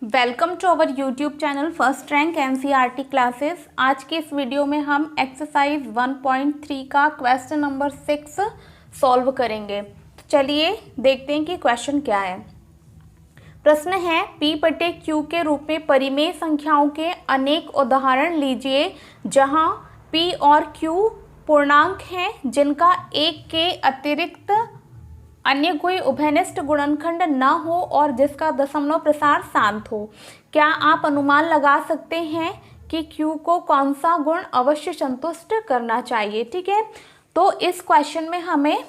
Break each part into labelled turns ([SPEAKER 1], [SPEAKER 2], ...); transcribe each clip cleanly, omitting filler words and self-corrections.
[SPEAKER 1] Welcome to our YouTube channel first rank NCERT classes. आज के इस वीडियो में हम एक्सरसाइज 1.3 का क्वेश्चन नंबर 6 सॉल्व करेंगे। तो चलिए देखते हैं कि क्वेश्चन क्या है। प्रश्न है P बटे Q के रूप में परिमेय संख्याओं के अनेक उदाहरण लीजिए जहां P और Q पूर्णांक हैं जिनका एक के अतिरिक्त अन्य कोई उभयनिष्ठ गुणनखंड न हो और जिसका दशमलव प्रसार शांत हो। क्या आप अनुमान लगा सकते हैं कि Q को कौन सा गुण अवश्य संतुष्ट करना चाहिए। ठीक है, तो इस क्वेश्चन में हमें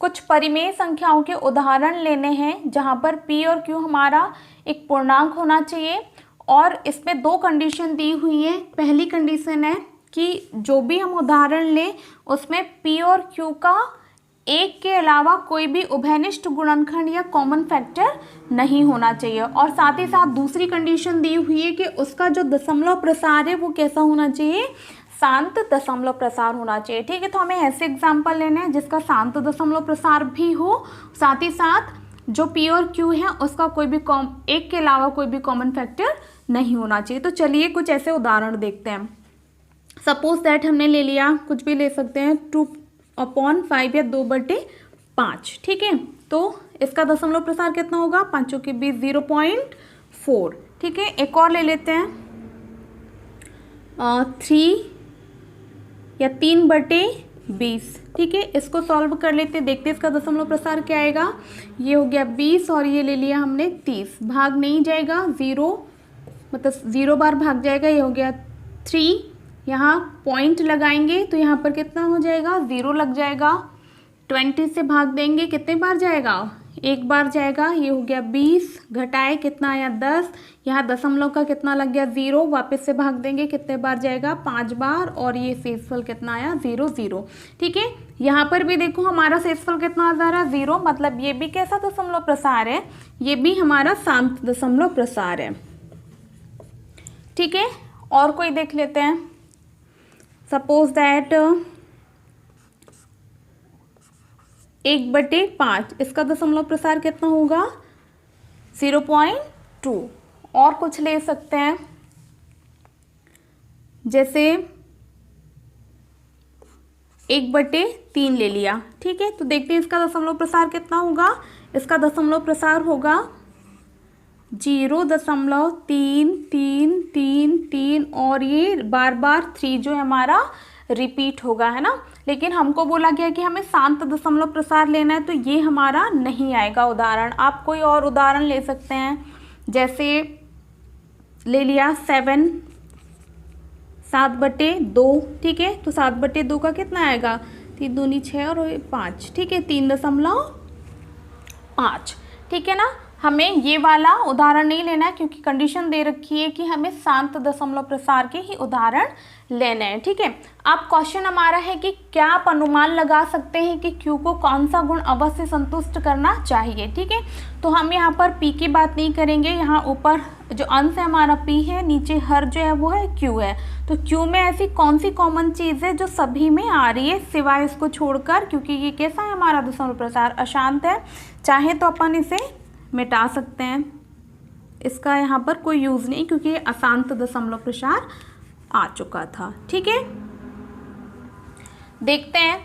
[SPEAKER 1] कुछ परिमेय संख्याओं के उदाहरण लेने हैं जहां पर P और Q हमारा एक पूर्णांक होना चाहिए और इसमें दो कंडीशन दी हुई है। पहली कंडीशन है कि जो भी हम उदाहरण लें उसमें P और Q का एक के अलावा कोई भी उभयनिष्ठ गुणनखंड या कॉमन फैक्टर नहीं होना चाहिए और साथ ही साथ दूसरी कंडीशन दी हुई है कि उसका जो दशमलव प्रसार है वो कैसा होना चाहिए, शांत दशमलव प्रसार होना चाहिए। ठीक है, तो हमें ऐसे एग्जाम्पल लेने हैं जिसका शांत दशमलव प्रसार भी हो, साथ ही साथ जो P और Q है उसका कोई भी एक के अलावा कोई भी कॉमन फैक्टर नहीं होना चाहिए। तो चलिए कुछ ऐसे उदाहरण देखते हैं। सपोज दैट हमने ले लिया, कुछ भी ले सकते हैं, 2/5 या 2/5। ठीक है, तो इसका दशमलव प्रसार कितना होगा, 5 के 20, 0.4। ठीक है, एक और ले लेते हैं 3 या 3/20। ठीक है, इसको सॉल्व कर लेते हैं, देखते हैं इसका दशमलव प्रसार क्या आएगा। ये हो गया 20 और ये ले लिया हमने 30, भाग नहीं जाएगा, 0 मतलब 0 बार भाग जाएगा। ये हो गया 3, यहाँ पॉइंट लगाएंगे तो यहाँ पर कितना हो जाएगा, 0 लग जाएगा। 20 से भाग देंगे, कितने बार जाएगा, एक बार जाएगा। ये हो गया 20, घटाए कितना आया 10, यहाँ दशमलव का कितना लग गया 0, वापस से भाग देंगे, कितने बार जाएगा 5 बार और ये शेषफल कितना आया 0 0। ठीक है, यहाँ पर भी देखो हमारा शेषफल कितना आ जा रहा है 0, मतलब ये भी कैसा दशमलव प्रसार है, ये भी हमारा शांत दशमलव प्रसार है। ठीक है, और कोई देख लेते हैं। सपोज दैट 1/5, इसका दशमलव प्रसार कितना होगा, 0.2। और कुछ ले सकते हैं, जैसे 1/3 ले लिया। ठीक है, तो देखते हैं इसका दशमलव प्रसार कितना होगा। इसका दशमलव प्रसार होगा 0.333 और ये बार बार 3 जो है हमारा रिपीट होगा, है ना। लेकिन हमको बोला गया कि हमें शांत दशमलव प्रसार लेना है, तो ये हमारा नहीं आएगा उदाहरण। आप कोई और उदाहरण ले सकते हैं, जैसे ले लिया 7/2। ठीक है, तो 7/2 का कितना आएगा, 3 दूनी 6 और 5। ठीक है, 3.5। ठीक है ना, हमें ये वाला उदाहरण नहीं लेना है क्योंकि कंडीशन दे रखी है कि हमें शांत दशमलव प्रसार के ही उदाहरण लेने हैं। ठीक है, अब क्वेश्चन हमारा है कि क्या आप अनुमान लगा सकते हैं कि Q को कौन सा गुण अवश्य संतुष्ट करना चाहिए। ठीक है, तो हम यहाँ पर P की बात नहीं करेंगे, यहाँ ऊपर जो अंश है हमारा P है, नीचे हर जो है वो है Q है। तो Q में ऐसी कौन सी कॉमन चीज़ है जो सभी में आ रही है सिवाय इसको छोड़कर, क्योंकि ये कैसा है हमारा दशमलव प्रसार, अशांत है। चाहे तो अपन इसे मिटा सकते हैं, इसका यहाँ पर कोई यूज़ नहीं क्योंकि ये अशांत दशमलव प्रसार आ चुका था। ठीक है, देखते हैं।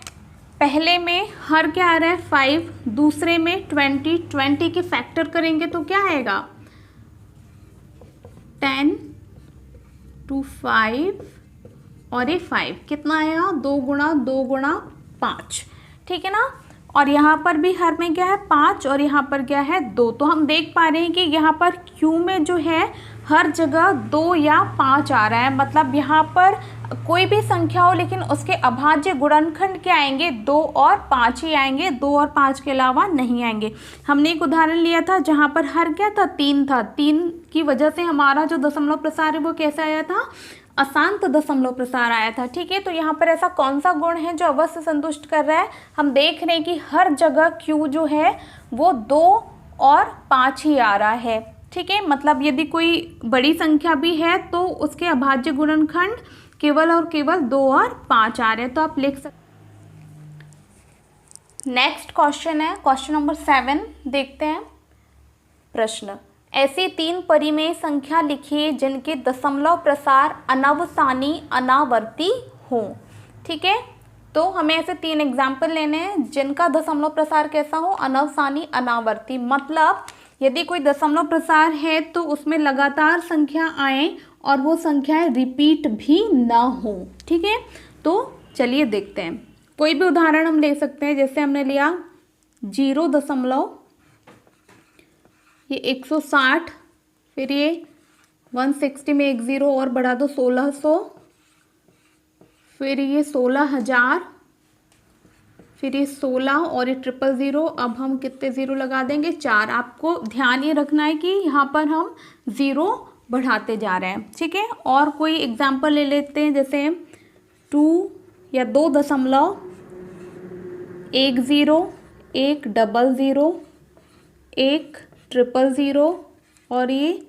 [SPEAKER 1] पहले में हर क्या आ रहा है 5, दूसरे में 20 के फैक्टर करेंगे तो क्या आएगा 10 to 5 और ये 5 कितना आएगा 2 गुणा 2 गुणा 5। ठीक है ना, और यहाँ पर भी हर में क्या है 5 और यहाँ पर क्या है 2। तो हम देख पा रहे हैं कि यहाँ पर Q में जो है हर जगह 2 या 5 आ रहा है, मतलब यहाँ पर कोई भी संख्या हो लेकिन उसके अभाज्य गुणनखंड क्या आएंगे 2 और 5 ही आएंगे, 2 और 5 के अलावा नहीं आएंगे। हमने एक उदाहरण लिया था जहाँ पर हर क्या था 3 था, 3 की वजह से हमारा जो दशमलव प्रसार है वो कैसा आया था, अशांत दशमलव प्रसार आया था। ठीक है, तो यहाँ पर ऐसा कौन सा गुण है जो अवश्य संतुष्ट कर रहा है, हम देख रहे हैं कि हर जगह Q जो है वो 2 और 5 ही आ रहा है। ठीक है, मतलब यदि कोई बड़ी संख्या भी है तो उसके अभाज्य गुणनखंड केवल और केवल 2 और 5 आ रहे हैं, तो आप लिख सकते। नेक्स्ट क्वेश्चन है क्वेश्चन नंबर 7, देखते हैं। प्रश्न ऐसी 3 परिमेय संख्या लिखिए जिनके दशमलव प्रसार अनवसानी अनावर्ती हो। ठीक है, तो हमें ऐसे 3 एग्जाम्पल लेने हैं जिनका दशमलव प्रसार कैसा हो, अनवसानी अनावर्ती। मतलब यदि कोई दशमलव प्रसार है तो उसमें लगातार संख्या आए और वो संख्याएं रिपीट भी ना हो। ठीक है, तो चलिए देखते हैं। कोई भी उदाहरण हम ले सकते हैं, जैसे हमने लिया 0 ये 160, फिर ये 160 में एक 0 और बढ़ा दो 1600, फिर ये 16,000, फिर ये 16 और ये 000। अब हम कितने 0 लगा देंगे, 4। आपको ध्यान ये रखना है कि यहाँ पर हम 0 बढ़ाते जा रहे हैं। ठीक है, और कोई एग्जाम्पल ले लेते हैं, जैसे 2 या 2.10, 1 0, 1 00, 1 000 और ये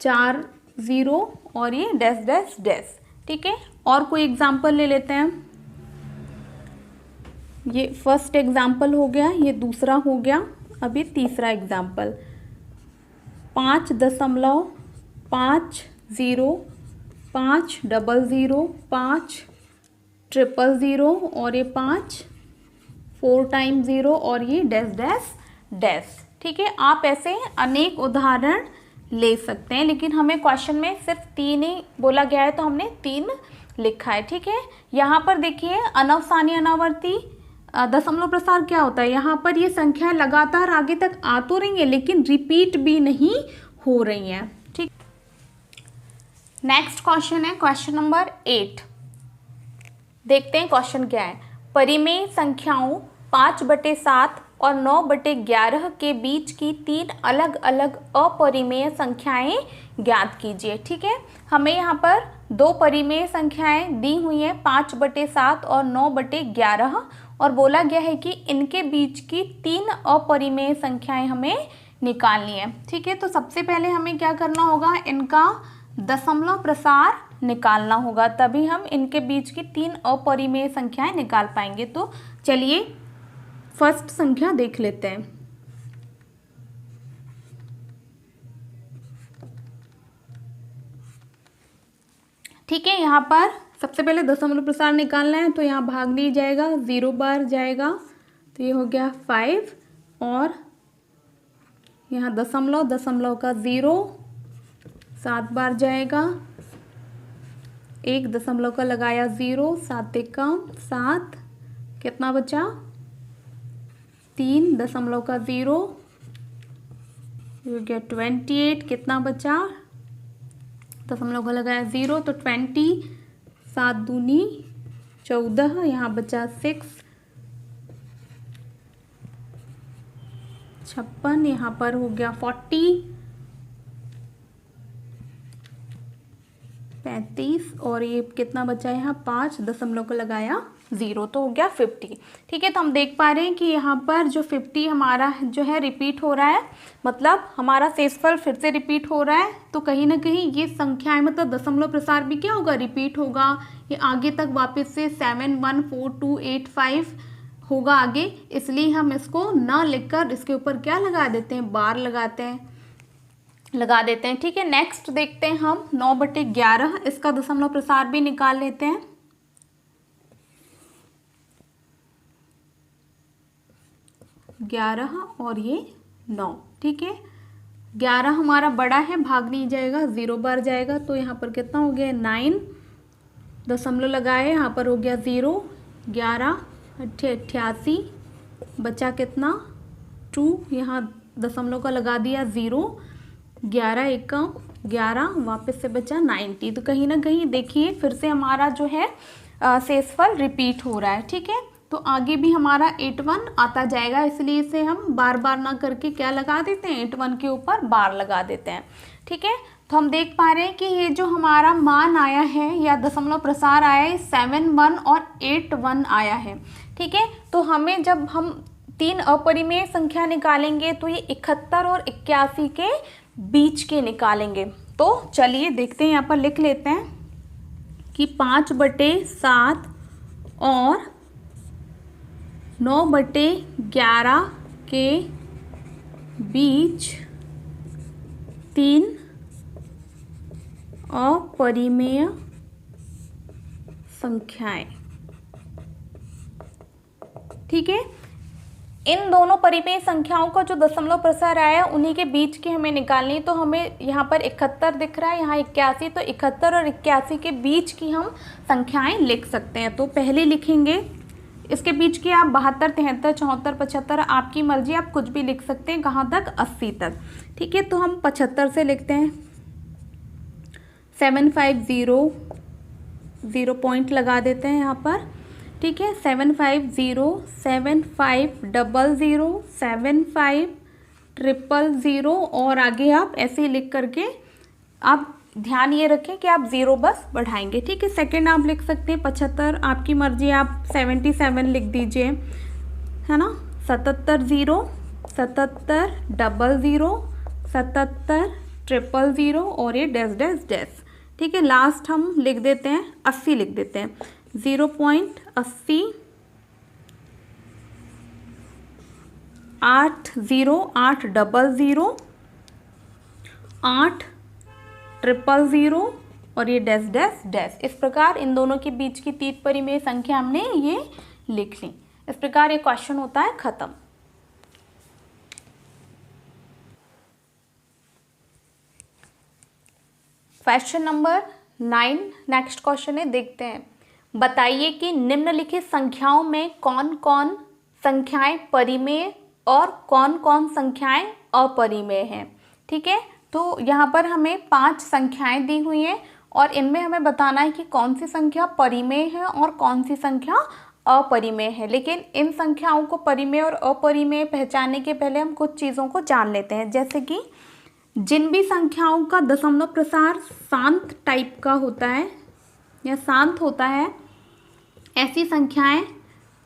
[SPEAKER 1] 4 0 और ये डैश डैश डैश। ठीक है, और कोई एग्जाम्पल ले लेते हैं। ये फर्स्ट एग्जाम्पल हो गया, ये दूसरा हो गया, अभी तीसरा एग्जाम्पल 5.50, 5 0, 5 00, 5 000 और ये 5 4 टाइम 0 और ये डैश डैश डैश। ठीक है, आप ऐसे अनेक उदाहरण ले सकते हैं, लेकिन हमें क्वेश्चन में सिर्फ 3 ही बोला गया है तो हमने 3 लिखा है। ठीक है, यहाँ पर देखिए अनवसानी अनावर्ती दशमलव प्रसार क्या होता है, यहाँ पर ये संख्या लगातार आगे तक आ तो रही है लेकिन रिपीट भी नहीं हो रही हैं। ठीक, नेक्स्ट क्वेश्चन है क्वेश्चन नंबर 8। देखते हैं क्वेश्चन क्या है। परिमेय संख्याओं 5/7 और 9/11 के बीच की 3 अलग अलग अपरिमेय संख्याएं ज्ञात कीजिए। ठीक है, हमें यहाँ पर 2 परिमेय संख्याएं दी हुई हैं 5/7 और 9/11 और बोला गया है कि इनके बीच की 3 अपरिमेय संख्याएं हमें निकालनी है। ठीक है, तो सबसे पहले हमें क्या करना होगा, इनका दशमलव प्रसार निकालना होगा, तभी हम इनके बीच की 3 अपरिमेय संख्याएं निकाल पाएंगे। तो चलिए फर्स्ट संख्या देख लेते हैं। ठीक है, यहाँ पर सबसे पहले दशमलव प्रसार निकालना है तो यहाँ भाग नहीं जाएगा, 0 बार जाएगा, तो ये हो गया 5 और यहाँ दशमलव का 0 7 बार जाएगा, 1 दशमलव का लगाया 0, 7 कम 7, कितना बचा 3 दशमलव का 0, ये हो गया 28, कितना बचा दशमलव का लगाया 0 तो 20, 7 दूनी 14, यहाँ बचा 6, 56, यहाँ पर हो गया 40, 35 और ये कितना बचा यहाँ 5 दशमलव का लगाया 0 तो हो गया 50। ठीक है, तो हम देख पा रहे हैं कि यहाँ पर जो 50 हमारा जो है रिपीट हो रहा है, मतलब हमारा शेषफल फिर से रिपीट हो रहा है। तो कहीं ना कहीं ये संख्याएं मतलब दशमलव प्रसार भी क्या होगा, रिपीट होगा, ये आगे तक वापस से 7 1 4 2 8 5 होगा आगे, इसलिए हम इसको ना लिखकर इसके ऊपर क्या लगा देते हैं, बार लगा देते हैं। ठीक है, नेक्स्ट देखते हैं हम 9/11, इसका दशमलव प्रसार भी निकाल लेते हैं। ग्यारह और ये 9। ठीक है, 11 हमारा बड़ा है, भाग नहीं जाएगा, 0 बार जाएगा, तो यहाँ पर कितना हो गया 9 दशमलव लगाए, यहाँ पर हो गया 0, 11 88, बचा कितना 2, यहाँ दशमलव का लगा दिया 0, 11 एकम 11, वापस से बचा 90। तो कहीं ना कहीं देखिए फिर से हमारा जो है शेषफल रिपीट हो रहा है। ठीक है, तो आगे भी हमारा 81 आता जाएगा, इसलिए इसे हम बार बार ना करके क्या लगा देते हैं, 81 के ऊपर बार लगा देते हैं। ठीक है, तो हम देख पा रहे हैं कि ये जो हमारा मान आया है या दशमलव प्रसार आया है 7 1 और 8 1 आया है। ठीक है, तो हमें जब हम 3 अपरिमेय संख्या निकालेंगे तो ये 71 और 81 के बीच के निकालेंगे। तो चलिए देखते हैं, यहाँ पर लिख लेते हैं कि 5/7 और 9/11 के बीच 3 अपरिमेय संख्याएं। ठीक है, इन दोनों परिमेय संख्याओं का जो दशमलव प्रसार आया उन्हीं के बीच की हमें निकालनी। तो हमें यहाँ पर 71 दिख रहा है, यहाँ 81, तो 71 और 81 के बीच की हम संख्याएं लिख सकते हैं। तो पहले लिखेंगे, इसके बीच की आप 72, 73, 74, 75 आपकी मर्जी, आप कुछ भी लिख सकते हैं। कहाँ तक? 80 तक। ठीक है, तो हम 75 से लिखते हैं। 750 0 पॉइंट लगा देते हैं यहाँ पर। ठीक है, 750 7500 7500 और आगे आप ऐसे ही लिख करके आप ध्यान ये रखें कि आप 0 बस बढ़ाएंगे। ठीक है, सेकंड आप लिख सकते हैं 75, आपकी मर्जी, आप 77 लिख दीजिए, है ना। 77 77 00 77 000 और ये डैश डैश डैश। ठीक है, लास्ट हम लिख देते हैं 80 लिख देते हैं। 0.80 80 800 800 और ये डैश डैश डैश। इस प्रकार इन दोनों के बीच की 3 परिमेय संख्या हमने ये लिख ली। इस प्रकार ये क्वेश्चन होता है खत्म। क्वेश्चन नंबर 9 नेक्स्ट क्वेश्चन है, देखते हैं। बताइए कि निम्नलिखित संख्याओं में कौन कौन संख्याएं परिमेय और कौन कौन संख्याएं अपरिमेय हैं। ठीक है, तो यहाँ पर हमें 5 संख्याएं दी हुई हैं और इनमें हमें बताना है कि कौन सी संख्या परिमेय है और कौन सी संख्या अपरिमेय है। लेकिन इन संख्याओं को परिमेय और अपरिमेय पहचानने के पहले हम कुछ चीज़ों को जान लेते हैं, जैसे कि जिन भी संख्याओं का दशमलव प्रसार शांत टाइप का होता है या शांत होता है, ऐसी संख्याएं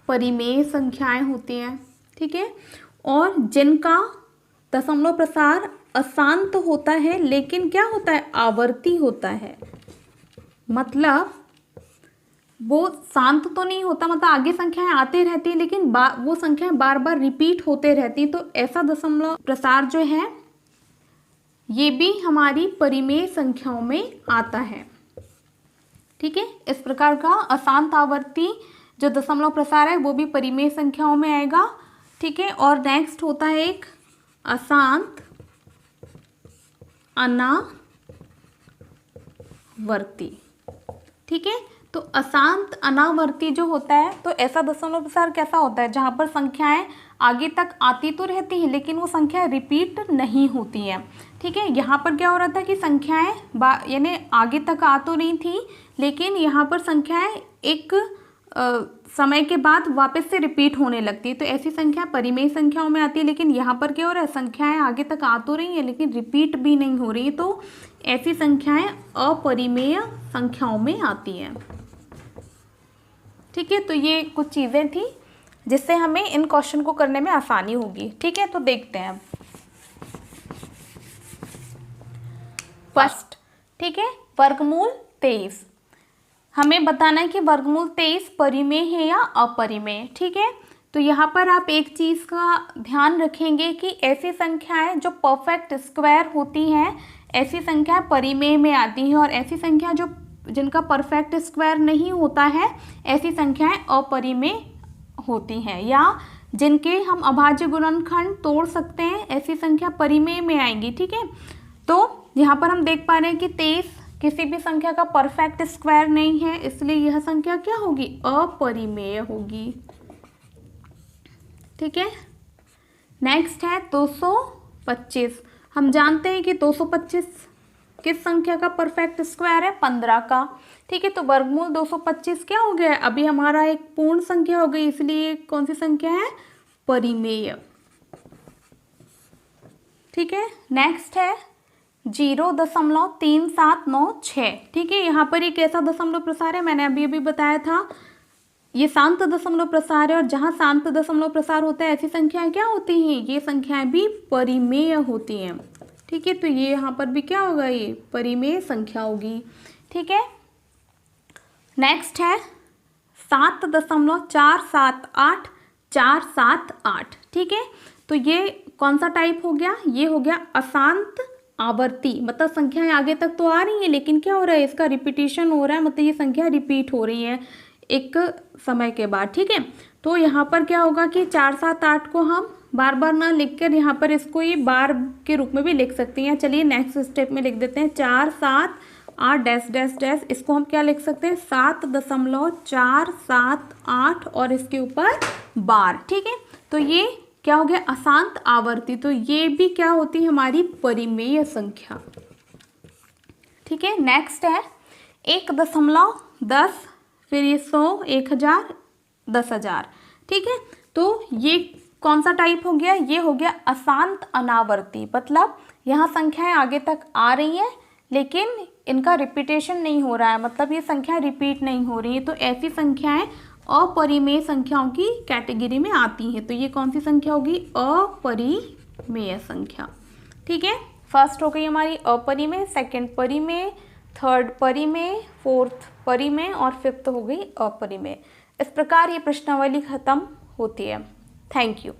[SPEAKER 1] परिमेय संख्याएं होती हैं। ठीक है, और जिनका दशमलव प्रसार अशांत होता है लेकिन क्या होता है? आवर्ती होता है। मतलब वो शांत तो नहीं होता, मतलब आगे संख्याएं आते रहती है लेकिन वो संख्याएं बार बार रिपीट होते रहती, तो ऐसा दशमलव प्रसार जो है ये भी हमारी परिमेय संख्याओं में आता है। ठीक है, इस प्रकार का अशांत आवर्ती जो दशमलव प्रसार है वो भी परिमेय संख्याओं में आएगा। ठीक है, और नेक्स्ट होता है एक अशांत अनावर्ती। ठीक है, तो अशांत अनावर्ती जो होता है, तो ऐसा दशमलव प्रसार कैसा होता है जहाँ पर संख्याएं आगे तक आती तो रहती हैं लेकिन वो संख्याएं रिपीट नहीं होती हैं। ठीक है, यहाँ पर क्या हो रहा था कि संख्याएं यानी आगे तक आ तो नहीं थी लेकिन यहाँ पर संख्याएं एक समय के बाद वापस से रिपीट होने लगती है, तो ऐसी संख्या परिमेय संख्याओं में आती है। लेकिन यहाँ पर क्या हो रहा है, संख्याएं आगे तक आ तो रही हैं लेकिन रिपीट भी नहीं हो रही, तो ऐसी संख्याएं अपरिमेय संख्याओं में आती हैं। ठीक है, तो ये कुछ चीज़ें थी जिससे हमें इन क्वेश्चन को करने में आसानी होगी। ठीक है, तो देखते हैं फर्स्ट। ठीक है, वर्गमूल 23 हमें बताना है कि वर्गमूल 23 परिमेय है या अपरिमेय। ठीक है, तो यहाँ पर आप एक चीज़ का ध्यान रखेंगे कि ऐसी संख्याएं जो परफेक्ट स्क्वायर होती हैं ऐसी संख्याएं परिमेय में आती हैं, और ऐसी संख्या जो जिनका परफेक्ट स्क्वायर नहीं होता है ऐसी संख्याएं अपरिमेय होती हैं, या जिनके हम अभाज्य गुणनखंड तोड़ सकते हैं ऐसी संख्या परिमेय में आएंगी। ठीक है, तो यहाँ पर हम देख पा रहे हैं कि 23 किसी भी संख्या का परफेक्ट स्क्वायर नहीं है, इसलिए यह संख्या क्या होगी? अपरिमेय होगी। ठीक है, नेक्स्ट है 225। हम जानते हैं कि 225 किस संख्या का परफेक्ट स्क्वायर है? 15 का। ठीक है, तो वर्गमूल 225 क्या हो गया? अभी हमारा एक पूर्ण संख्या हो गई, इसलिए कौन सी संख्या है? परिमेय। ठीक है, नेक्स्ट है 0.3796। ठीक है, यहाँ पर एक ऐसा दशमलव प्रसार है, मैंने अभी बताया था ये शांत दशमलव प्रसार है, और जहाँ शांत दशमलव प्रसार होता है ऐसी संख्याएं क्या होती हैं? ये संख्याएं भी परिमेय होती हैं। ठीक है, तो ये यहाँ पर भी क्या होगा? ये परिमेय संख्या होगी। ठीक है, नेक्स्ट है 7.478478। ठीक है, तो ये कौन सा टाइप हो गया? ये हो गया अशांत आवर्ती, मतलब संख्याएं आगे तक तो आ रही हैं लेकिन क्या हो रहा है, इसका रिपीटिशन हो रहा है, मतलब ये संख्या रिपीट हो रही है एक समय के बाद। ठीक है, तो यहाँ पर क्या होगा कि 4, 7, 8 को हम बार बार ना लिख कर यहाँ पर इसको ये बार के रूप में भी लिख सकते हैं। चलिए नेक्स्ट स्टेप में लिख देते हैं 4, 7, 8 डैश डैश डैश, इसको हम क्या लिख सकते हैं 7.478 और इसके ऊपर बार। ठीक है, तो ये क्या हो गया अशांत आवर्ती, तो ये भी क्या होती है हमारी परिमेय संख्या। ठीक है, नेक्स्ट है 1.10, फिर ये 100, 1000, 10,000। ठीक है, तो ये कौन सा टाइप हो गया, ये हो गया अशांत अनावर्ती, मतलब यहाँ संख्याएं आगे तक आ रही हैं लेकिन इनका रिपीटेशन नहीं हो रहा है, मतलब ये संख्या रिपीट नहीं हो रही है, तो ऐसी संख्याएं अपरिमेय संख्याओं की कैटेगरी में आती हैं। तो ये कौन सी संख्या होगी, अपरिमेय संख्या। ठीक है, फर्स्ट हो गई हमारी अपरिमेय, सेकंड परिमेय, थर्ड परिमेय, फोर्थ परिमेय और फिफ्थ हो गई अपरिमेय। इस प्रकार ये प्रश्नावली खत्म होती है। Thank you.